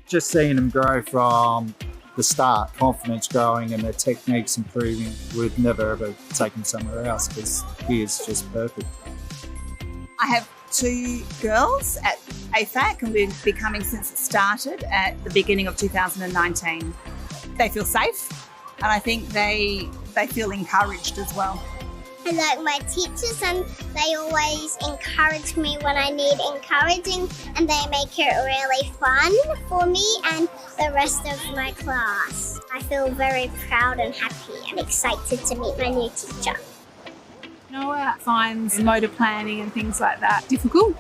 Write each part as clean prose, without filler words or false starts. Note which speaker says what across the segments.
Speaker 1: Just seeing them grow from the start, confidence growing and their techniques improving, we'd never ever take them somewhere else because he is just perfect.
Speaker 2: I have 2 girls at AFAC and we've been coming since it started at the beginning of 2019. They feel safe and I think they feel encouraged as well.
Speaker 3: I like my teachers and they always encourage me when I need encouraging and they make it really fun for me and the rest of my class. I feel very proud and happy and excited to meet my new teacher.
Speaker 4: Noah finds motor planning and things like that difficult.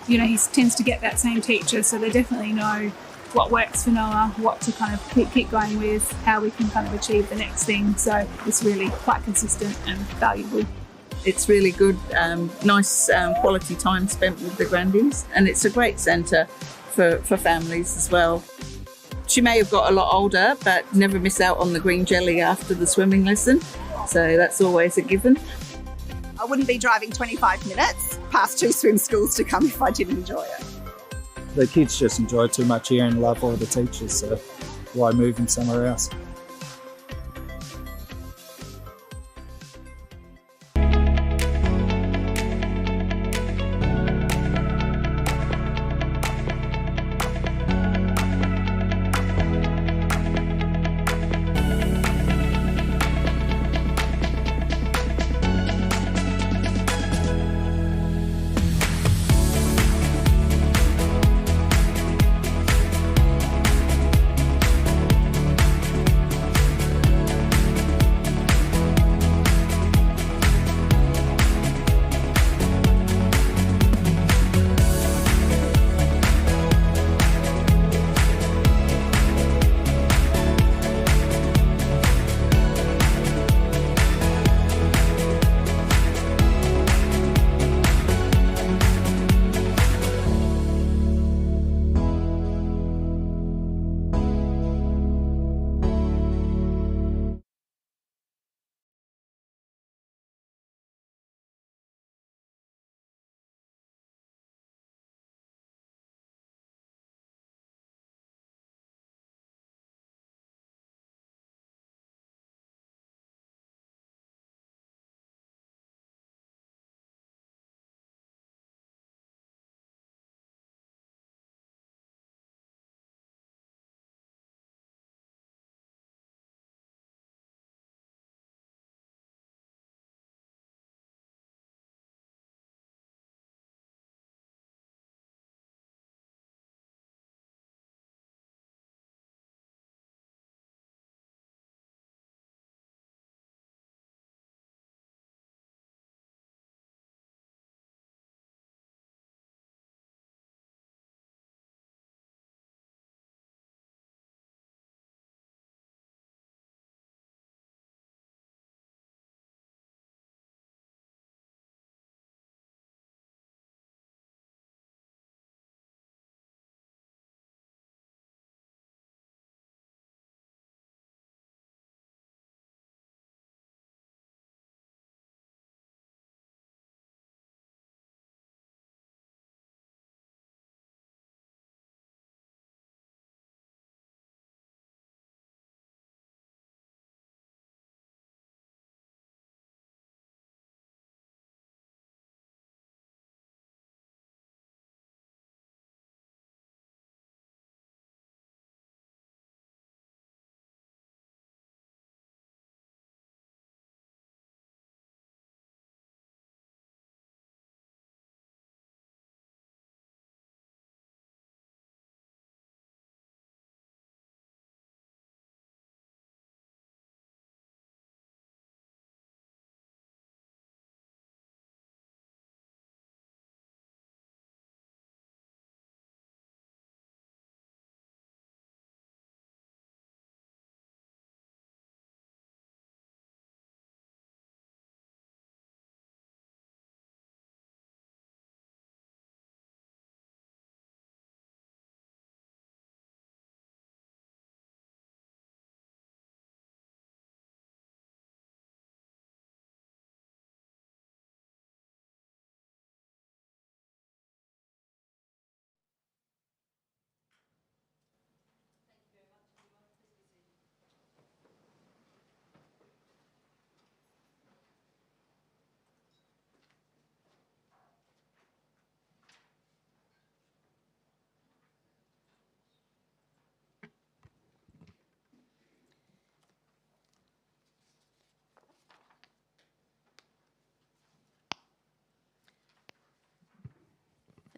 Speaker 4: You know, he tends to get that same teacher, so they definitely know what works for Noah, what to kind of keep going with, how we can kind of achieve the next thing. So it's really quite consistent and valuable.
Speaker 5: It's really good, nice quality time spent with the grandies, and it's a great centre for families as well. She may have got a lot older, but never miss out on the green jelly after the swimming lesson, so that's always a given.
Speaker 2: I wouldn't be driving 25 minutes past 2 swim schools to come if I didn't enjoy it.
Speaker 1: The kids just enjoy it too much here and love all the teachers, so why move them somewhere else?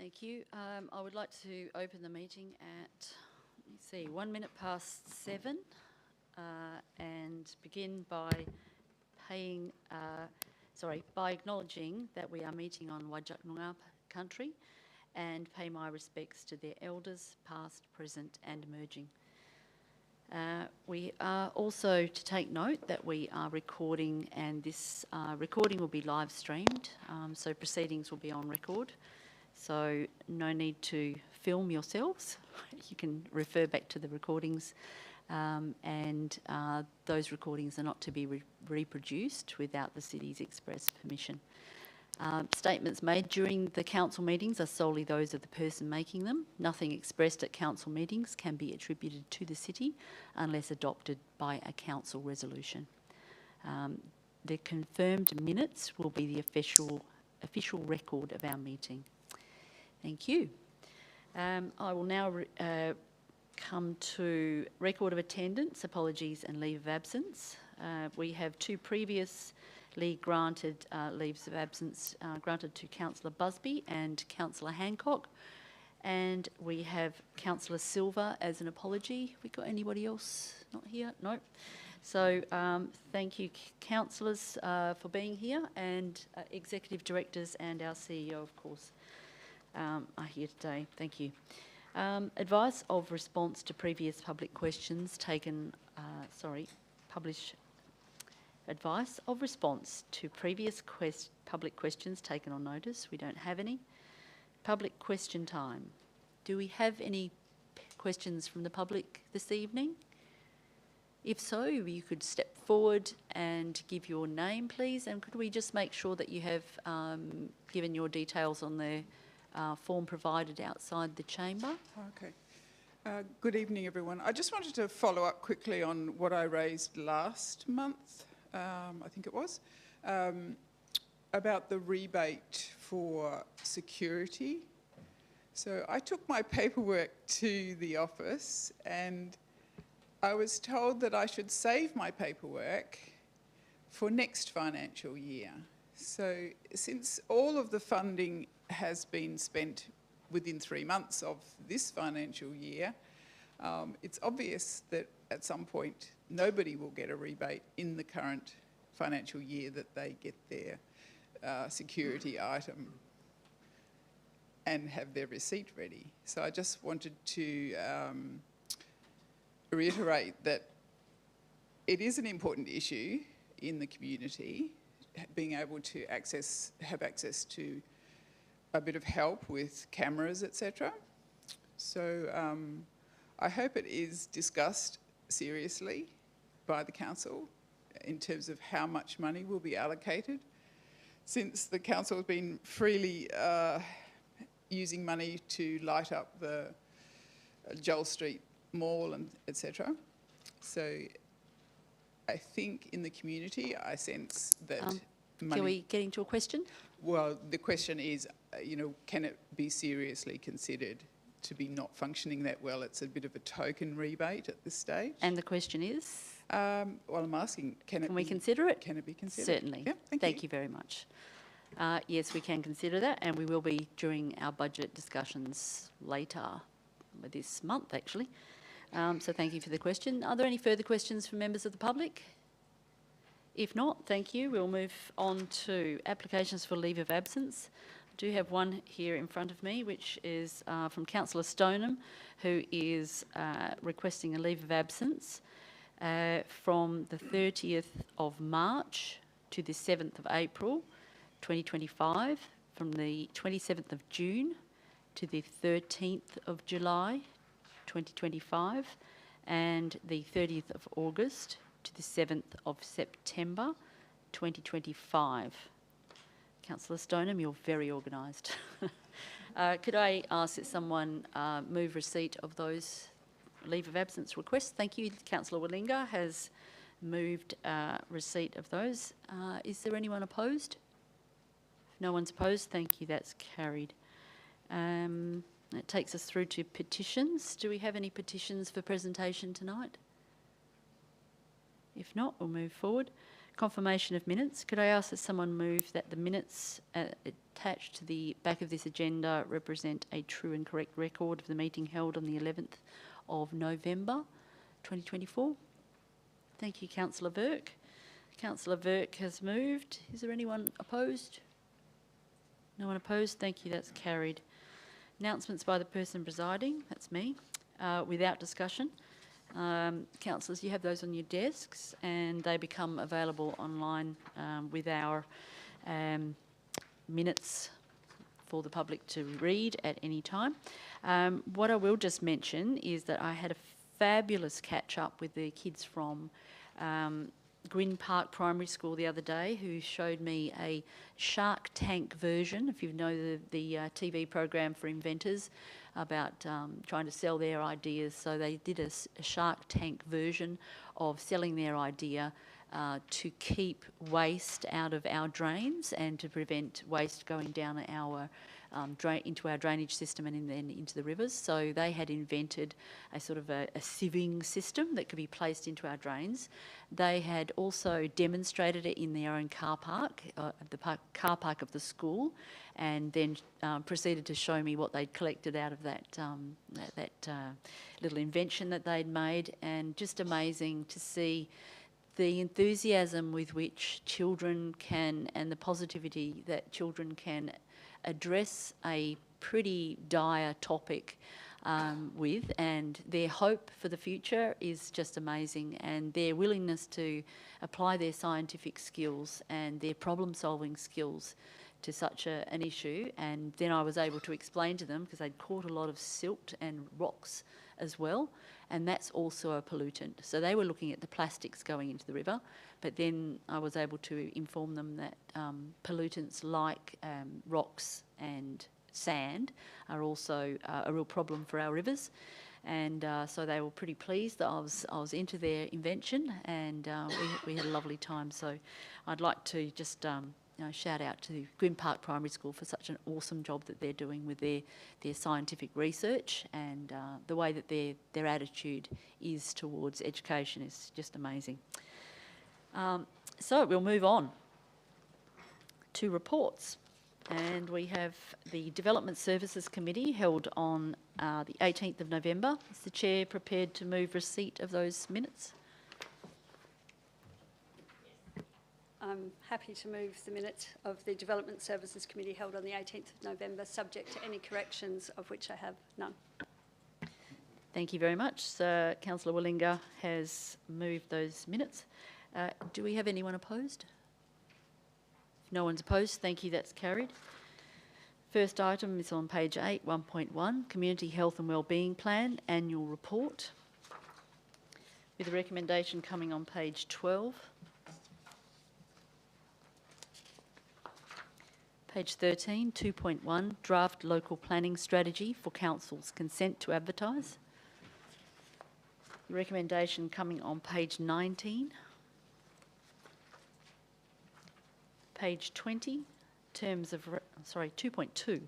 Speaker 6: Thank you. I would like to open the meeting at, let me see, 1 minute past 7 and begin by by acknowledging that we are meeting on Whadjuk Noongar country and pay my respects to their elders, past, present and emerging. We are also to take note that we are recording, and this recording will be live streamed, so proceedings will be on record. So no need to film yourselves. You can refer back to the recordings, and those recordings are not to be reproduced without the city's express permission. Statements made during the council meetings are solely those of the person making them. Nothing expressed at council meetings can be attributed to the city unless adopted by a council resolution. The confirmed minutes will be the official record of our meeting. Thank you. I will now come to record of attendance, apologies and leave of absence. We have two previously granted leaves of absence granted to Councillor Busby and Councillor Hancock, and we have Councillor Silva as an apology. We got anybody else not here? No. So thank you, councillors, for being here, and executive directors and our CEO, of course, are here today. Thank you. Advice of response to previous public questions taken, advice of response to previous public questions taken on notice. We don't have any. Public question time. Do we have any questions from the public this evening? If so, you could step forward and give your name, please. And could we just make sure that you have given your details on the form provided outside the chamber?
Speaker 7: Okay. Good evening, everyone. I just wanted to follow up quickly on what I raised last month, I think it was, about the rebate for security. So I took my paperwork to the office and I was told that I should save my paperwork for next financial year. So since all of the funding has been spent within 3 months of this financial year, it's obvious that at some point nobody will get a rebate in the current financial year that they get their security item and have their receipt ready. So I just wanted to reiterate that it is an important issue in the community, being able to have access to a bit of help with cameras, etc. So I hope it is discussed seriously by the council in terms of how much money will be allocated, since the council has been freely using money to light up the Joel Street Mall and etc. So I think in the community I sense that money...
Speaker 6: Can we get into a question?
Speaker 7: Well, the question is, can it be seriously considered to be not functioning that well? It's a bit of a token rebate at this stage.
Speaker 6: And the question is?
Speaker 7: Well, I'm asking, can
Speaker 6: we consider it?
Speaker 7: Can it be considered?
Speaker 6: Certainly.
Speaker 7: Yeah,
Speaker 6: thank you very much. Yes, we can consider that, and we will be during our budget discussions later this month, actually. So thank you for the question. Are there any further questions from members of the public? If not, thank you. We'll move on to applications for leave of absence. I do have one here in front of me, which is from Councillor Stoneham, who is requesting a leave of absence from the 30th of March to the 7th of April 2025, from the 27th of June to the 13th of July 2025, and the 30th of August to the 7th of September 2025. Councillor Stoneham, you're very organised. Could I ask that someone move receipt of those leave of absence requests? Thank you. Councillor Wallinga has moved receipt of those. Is there anyone opposed? If no one's opposed, thank you. That's carried. That takes us through to petitions. Do we have any petitions for presentation tonight? If not, we'll move forward. Confirmation of minutes. Could I ask that someone move that the minutes attached to the back of this agenda represent a true and correct record of the meeting held on the 11th of November 2024? Thank you, Councillor Burke. Councillor Burke has moved. Is there anyone opposed? No one opposed. Thank you. That's carried. Announcements by the person presiding. That's me. Without discussion. Councillors, you have those on your desks and they become available online with our minutes for the public to read at any time. What I will just mention is that I had a fabulous catch-up with the kids from Gwyn Park Primary School the other day, who showed me a Shark Tank version, if you know the TV program for inventors about trying to sell their ideas. So they did a Shark Tank version of selling their idea to keep waste out of our drains and to prevent waste going down our into our drainage system and then into the rivers. So they had invented a sort of a sieving system that could be placed into our drains. They had also demonstrated it in their own car park, car park of the school, and then proceeded to show me what they'd collected out of that little invention that they'd made. And just amazing to see the enthusiasm with which children can, and the positivity that children can address a pretty dire topic with, and their hope for the future is just amazing, and their willingness to apply their scientific skills and their problem-solving skills to such an issue. And then I was able to explain to them, because they'd caught a lot of silt and rocks as well, and that's also a pollutant. So they were looking at the plastics going into the river, but then I was able to inform them that pollutants like rocks and sand are also a real problem for our rivers. And so they were pretty pleased that I was into their invention, and we had a lovely time. So I'd like to just shout out to Gwyn Park Primary School for such an awesome job that they're doing with their scientific research, and the way that their attitude is towards education is just amazing. So we'll move on to reports. And we have the Development Services Committee held on the 18th of November. Is the Chair prepared to move receipt of those minutes?
Speaker 8: I'm happy to move the minutes of the Development Services Committee held on the 18th of November, subject to any corrections, of which I have none.
Speaker 6: Thank you very much. Councillor Willinger has moved those minutes. Do we have anyone opposed? If no one's opposed, thank you, that's carried. First item is on page 8, 1.1, Community Health and Wellbeing Plan, Annual Report, with a recommendation coming on page 12. Page 13, 2.1, Draft Local Planning Strategy for Council's Consent to Advertise. The recommendation coming on page 19. Page 20, 2.2,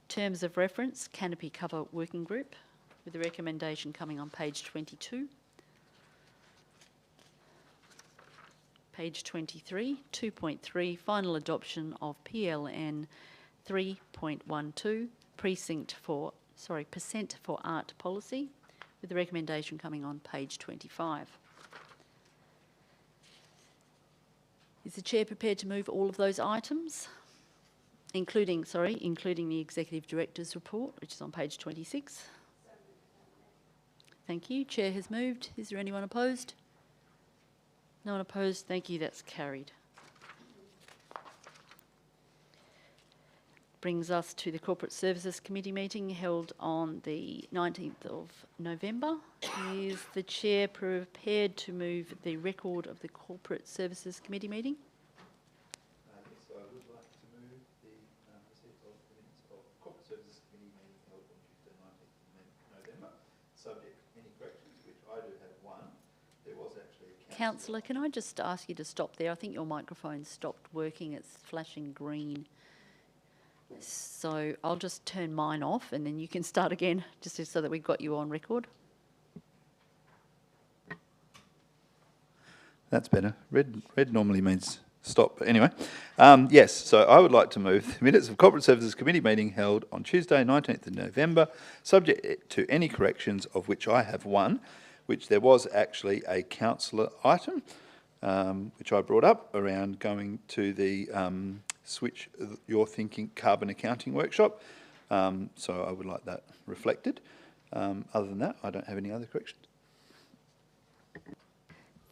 Speaker 6: Terms of Reference, Canopy Cover Working Group, with the recommendation coming on page 22. Page 23, 2.3, Final Adoption of PLN 3.12, Percent for Art Policy, with the recommendation coming on page 25. Is the Chair prepared to move all of those items, including the Executive Director's report, which is on page 26? Thank you. Chair has moved. Is there anyone opposed? No one opposed. Thank you. That's carried. Brings us to the Corporate Services Committee meeting held on the 19th of November. Is the Chair prepared to move the record of the Corporate Services Committee meeting?
Speaker 9: Yes, I would like to move the receipt of the minutes of Corporate Services Committee meeting held on Tuesday 19th of November, subject to any corrections, which I do have one. There was actually a
Speaker 6: Councillor, can I just ask you to stop there? I think your microphone stopped working. It's flashing green. So I'll just turn mine off and then you can start again, just so that we've got you on record.
Speaker 9: That's better. Red normally means stop. But anyway, yes, so I would like to move the minutes of Corporate Services Committee meeting held on Tuesday, 19th of November, subject to any corrections, of which I have one, which there was actually a councillor item, which I brought up around going to the Switch Your Thinking Carbon Accounting Workshop. So I would like that reflected. Other than that, I don't have any other corrections.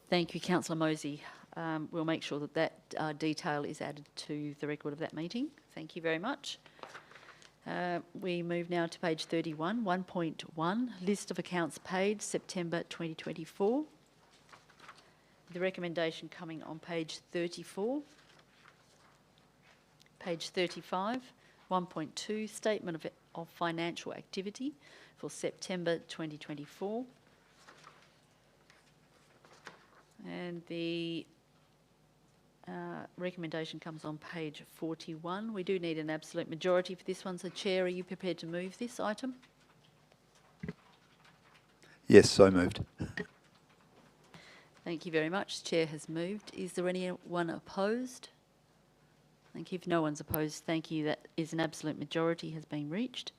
Speaker 6: Thank you, Councillor Mosey. We'll make sure that that detail is added to the record of that meeting. Thank you very much. We move now to page 31, 1.1, list of accounts paid, September 2024. The recommendation coming on page 34. Page 35, 1.2, statement of financial activity for September 2024. And the recommendation comes on page 41. We do need an absolute majority for this one. So, Chair, are you prepared to move this item?
Speaker 9: Yes, so moved.
Speaker 6: Thank you very much. Chair has moved. Is there anyone opposed? Thank you. If no one's opposed, thank you. That is an absolute majority has been reached.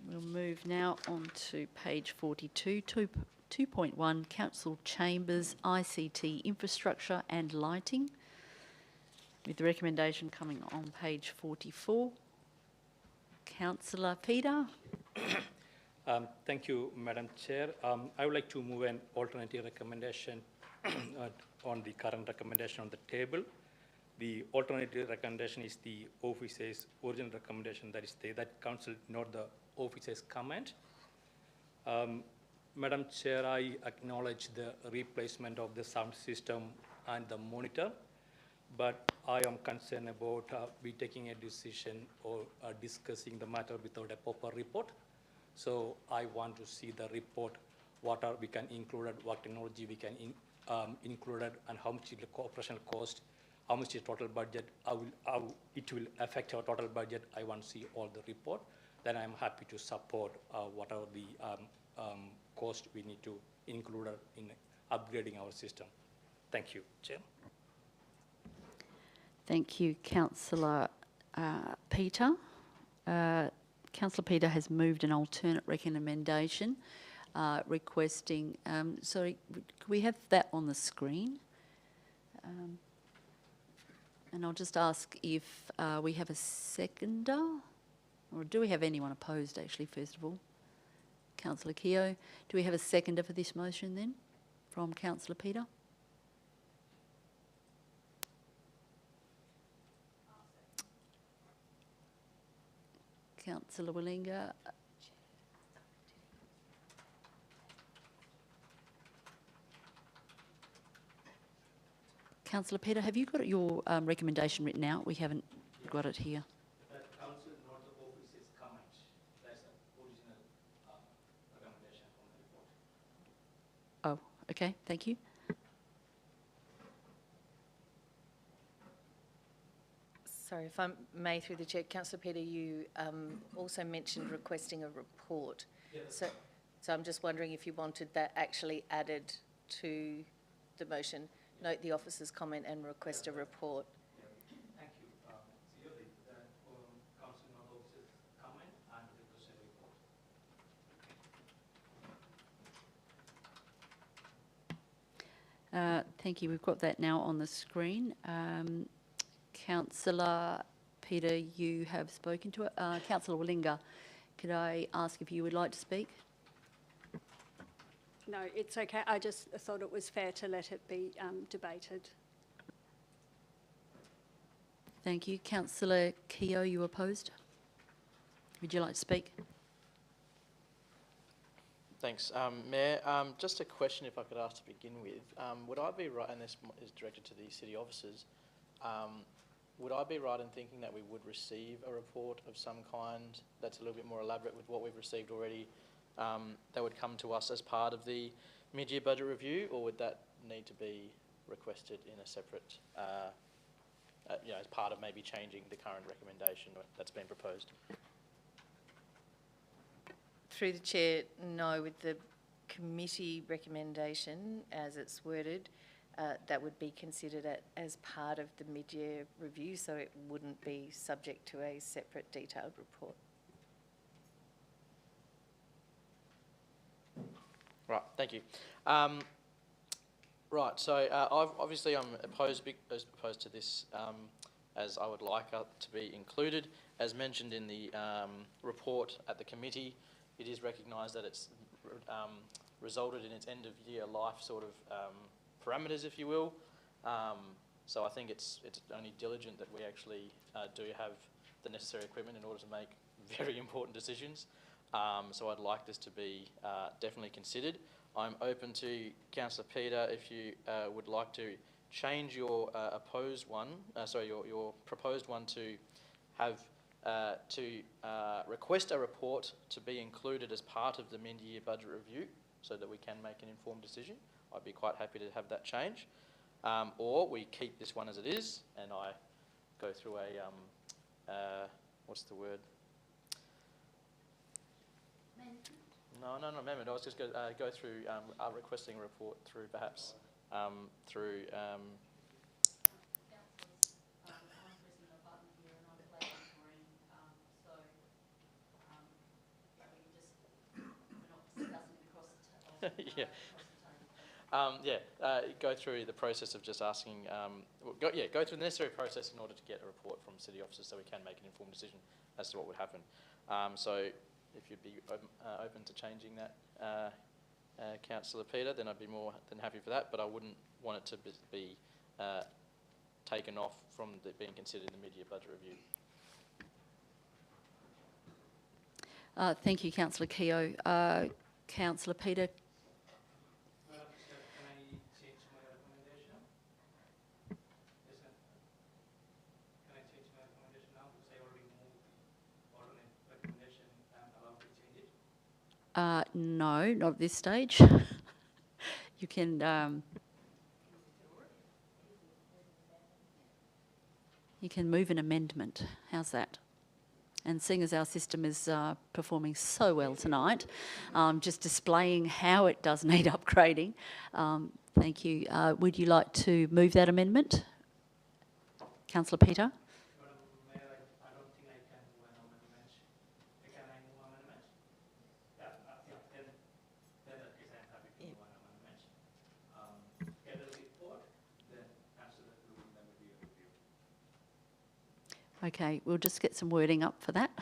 Speaker 6: We'll move now on to page 42, 2.1, Council Chambers, ICT Infrastructure and Lighting, with the recommendation coming on page 44. Councillor Peter.
Speaker 10: Thank you, Madam Chair. I would like to move an alternative recommendation on the current recommendation on the table. The alternative recommendation is the office's original recommendation, that is that Council note the office's comment. Madam Chair, I acknowledge the replacement of the sound system and the monitor, but I am concerned about we taking a decision or discussing the matter without a proper report. So I want to see the report, what we can include, what technology we can include, and how much is the operational cost, how much is total budget, how it will affect our total budget. I want to see all the report. Then I'm happy to support whatever the cost we need to include in upgrading our system. Thank you, Chair.
Speaker 6: Thank you, Councillor Peter. Councillor Peter has moved an alternate recommendation requesting, sorry, could we have that on the screen? And I'll just ask if we have a seconder, or do we have anyone opposed actually, first of all? Councillor Keogh. Do we have a seconder for this motion then, from Councillor Peter? Councillor Willinga. Councillor Peter, have you got your recommendation written out? We haven't got it here.
Speaker 10: Council note the office's comment. That's the original recommendation from the report.
Speaker 6: Oh, okay, thank you.
Speaker 11: Sorry, if I may, through the chair, Councillor Peter, you also mentioned requesting a report. Yes. So I'm just wondering if you wanted that actually added to the motion. Note the officer's comment and request a report.
Speaker 10: Thank you. So the Council note the officer's comment and request a report.
Speaker 6: Thank you. We've got that now on the screen. Councillor Peter, you have spoken to it. Councillor Willinga, could I ask if you would like to speak?
Speaker 8: No, it's okay. I just thought it was fair to let it be debated.
Speaker 6: Thank you. Councillor Keogh, you opposed? Would you like to speak?
Speaker 12: Thanks. Mayor, just a question if I could ask to begin with. Would I be right, and this is directed to the city officers, would I be right in thinking that we would receive a report of some kind that's a little bit more elaborate with what we've received already, that would come to us as part of the mid-year budget review, or would that need to be requested in a separate, as part of maybe changing the current recommendation that's been proposed?
Speaker 11: Through the chair, no, with the committee recommendation, as it's worded, that would be considered as part of the mid-year review, so it wouldn't be subject to a separate detailed report.
Speaker 12: Right, thank you. Right, so I'm opposed to this, as I would like it to be included. As mentioned in the report at the committee, it is recognised that it's resulted in its end-of-year life sort of parameters, if you will. So I think it's only diligent that we actually do have the necessary equipment in order to make very important decisions. So I'd like this to be definitely considered. I'm open to Councillor Peter if you would like to change your opposed one, your proposed one to have request a report to be included as part of the mid-year budget review, so that we can make an informed decision. I'd be quite happy to have that change. Or we keep this one as it is, and I go through a what's the word? No, amendment. I was just go through requesting a report through perhaps through. Yeah. Go through the process of just asking. Go through the necessary process in order to get a report from city officers, so we can make an informed decision as to what would happen. So, if you'd be open to changing that, Councillor Peter, then I'd be more than happy for that. But I wouldn't want it to be taken off from being considered in the mid-year budget review.
Speaker 6: Thank you, Councillor Keogh. Councillor Peter. No, not at this stage. You can move an amendment. How's that? And seeing as our system is performing so well tonight, just displaying how it does need upgrading. Thank you. Would you like to move that amendment, Councillor Peter? Okay, we'll just get some wording up for that.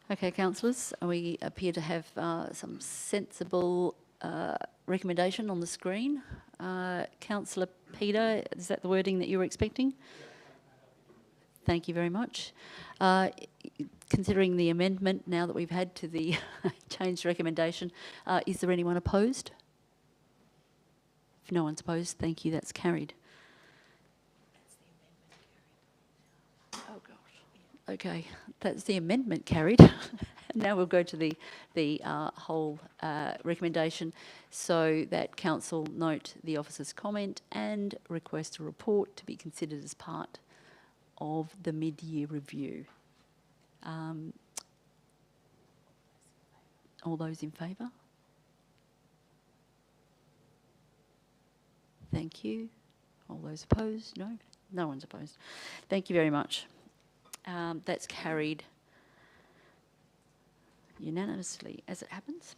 Speaker 6: Okay, councillors, we appear to have some sensible recommendation on the screen. Councillor Peter, is that the wording that you were expecting? Thank you very much. Considering the amendment now that we've had to the changed recommendation, is there anyone opposed? If no one's opposed, thank you, that's carried. Okay, that's the amendment carried. Now we'll go to the whole recommendation, so that council note the officer's comment and request a report to be considered as part of the mid-year review. All those in favour? Thank you. All those opposed? No? No one's opposed. Thank you very much. That's carried unanimously, as it happens.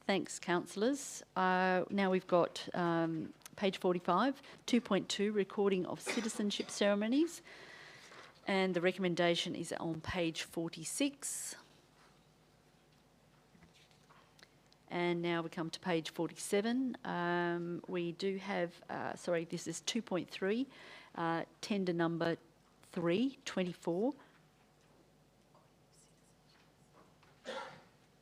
Speaker 6: Thanks, councillors. Now we've got page 45, 2.2, recording of citizenship ceremonies. And the recommendation is on page 46. And now we come to page 47. We do have, this is 2.3, tender number 324.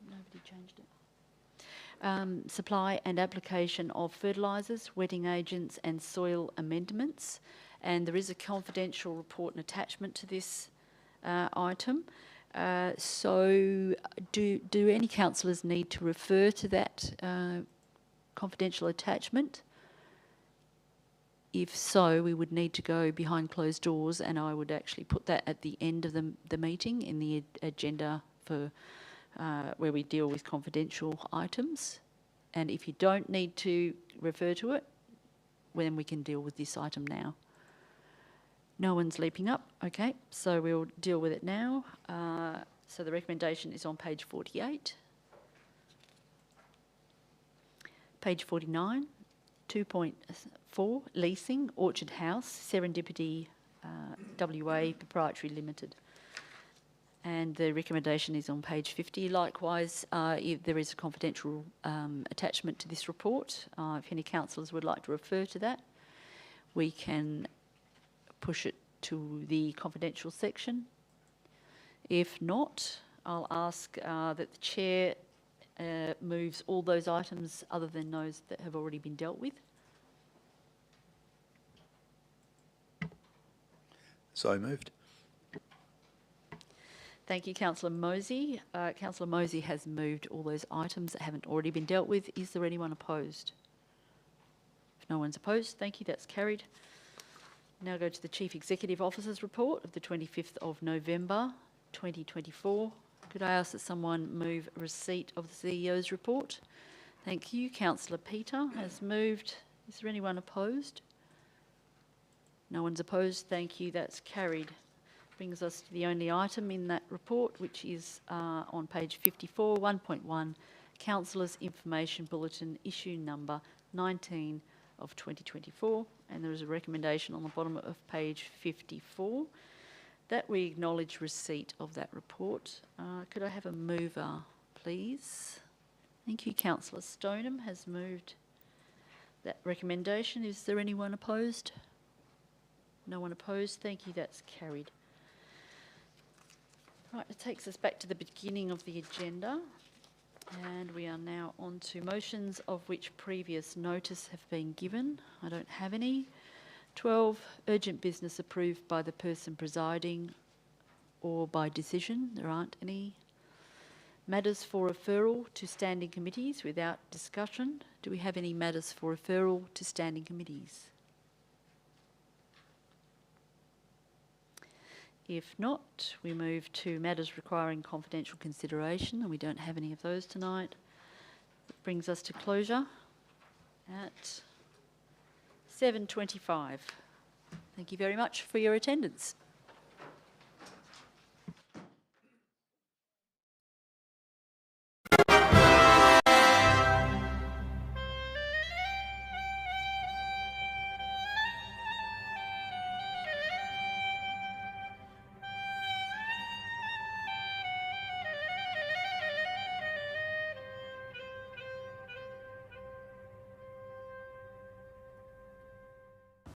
Speaker 6: Nobody changed it. Supply and application of fertilisers, wetting agents and soil amendments. And there is a confidential report and attachment to this item. So do any councillors need to refer to that confidential attachment? If so, we would need to go behind closed doors, and I would actually put that at the end of the meeting in the agenda for where we deal with confidential items. And if you don't need to refer to it, then we can deal with this item now. No one's leaping up. Okay, so we'll deal with it now. So the recommendation is on page 48. Page 49, 2.4, leasing, Orchard House, Serendipity WA Proprietary Limited. And the recommendation is on page 50. Likewise, if there is a confidential attachment to this report. If any councillors would like to refer to that, we can push it to the confidential section. If not, I'll ask that the chair moves all those items other than those that have already been dealt with.
Speaker 9: So moved.
Speaker 6: Thank you, Councillor Mosey. Councillor Mosey has moved all those items that haven't already been dealt with. Is there anyone opposed? If no one's opposed, thank you, that's carried. Now go to the Chief Executive Officer's report of the 25th of November 2024. Could I ask that someone move receipt of the CEO's report? Thank you. Councillor Peter has moved. Is there anyone opposed? No one's opposed. Thank you. That's carried. Brings us to the only item in that report, which is on page 54, 1.1, Councillors' Information Bulletin, issue number 19 of 2024. And there is a recommendation on the bottom of page 54 that we acknowledge receipt of that report. Could I have a mover, please? Thank you. Councillor Stoneham has moved that recommendation. Is there anyone opposed? No one opposed. Thank you. That's carried. Right, it takes us back to the beginning of the agenda, and we are now on to motions of which previous notice have been given. I don't have any. 12, urgent business approved by the person presiding or by decision. There aren't any. Matters for referral to standing committees without discussion. Do we have any matters for referral to standing committees? If not, we move to matters requiring confidential consideration, and we don't have any of those tonight. That brings us to closure at 7:25. Thank you very much for your attendance.